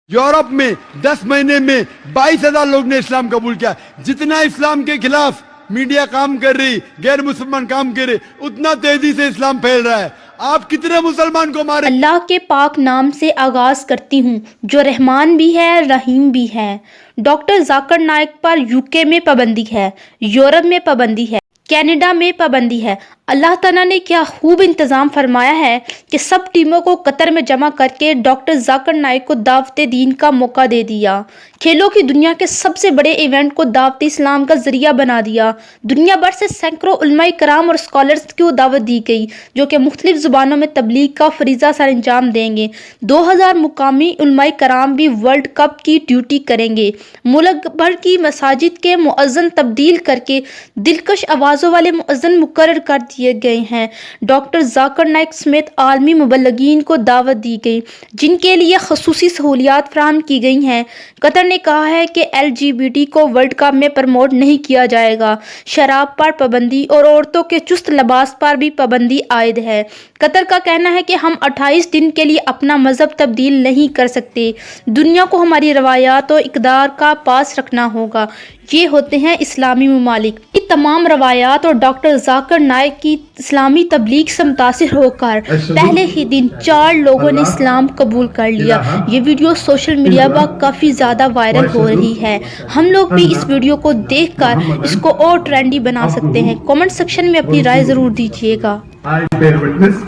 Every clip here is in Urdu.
یورپ میں 10 مہینے میں 22,000 لوگ نے اسلام قبول کیا. جتنا اسلام کے خلاف میڈیا کام کر رہی, غیر مسلمان کام کر رہے, اتنا تیزی سے اسلام پھیل رہا ہے. آپ کتنے مسلمان کو مارے؟ اللہ کے پاک نام سے آغاز کرتی ہوں جو رحمان بھی ہے رحیم بھی ہے. ڈاکٹر ذاکر نائک پر UK میں پابندی ہے, یورپ میں پابندی ہے, کینیڈا میں پابندی ہے. اللہ تعالیٰ نے کیا خوب انتظام فرمایا ہے کہ سب ٹیموں کو قطر میں جمع کر کے ڈاکٹر ذاکر نائک کو دعوت دین کا موقع دے دیا. کھیلوں کی دنیا کے سب سے بڑے ایونٹ کو دعوت اسلام کا ذریعہ بنا دیا. دنیا بھر سے سینکڑوں علماء کرام اور اسکالرز کو دعوت دی گئی جو کہ مختلف زبانوں میں تبلیغ کا فریضہ سر انجام دیں گے. 2000 مقامی علماء کرام بھی ورلڈ کپ کی ڈیوٹی کریں گے. ملک بھر کی مساجد کے مؤذن تبدیل کر کے دلکش آوازوں والے مؤذن مقرر کر دیے گئے ہیں. ڈاکٹر ذاکر نائک سمیت عالمی مبلغین کو دعوت دی گئی جن کے لیے خصوصی سہولیات فراہم کی گئی ہیں. قطر نے کہا ہے کہ LGBT کو ورلڈ کپ میں پروموٹ نہیں کیا جائے گا. شراب پر پابندی اور عورتوں کے چست لباس پر بھی پابندی عائد ہے. قطر کا کہنا ہے کہ ہم 28 دن کے لیے اپنا مذہب تبدیل نہیں کر سکتے. دنیا کو ہماری روایات و اقدار کا پاس رکھنا ہوگا. یہ ہوتے ہیں اسلامی ممالک. یہ تمام روایات اور ڈاکٹر ذاکر نائک کی اسلامی تبلیغ سے متاثر ہو کر پہلے ہی دن 4 لوگوں نے اسلام قبول کر لیا. یہ ویڈیو سوشل میڈیا پر کافی زیادہ وائرل ہو رہی ہے. ہم لوگ بھی اس ویڈیو کو دیکھ کر اس کو اور ٹرینڈی بنا سکتے ہیں. کامنٹ سیکشن میں اپنی رائے ضرور دیجیے گا. I bear witness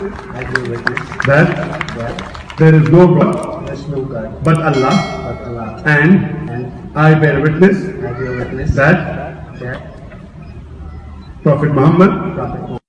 that there is no God but Allah, and I bear witness that Prophet Muhammad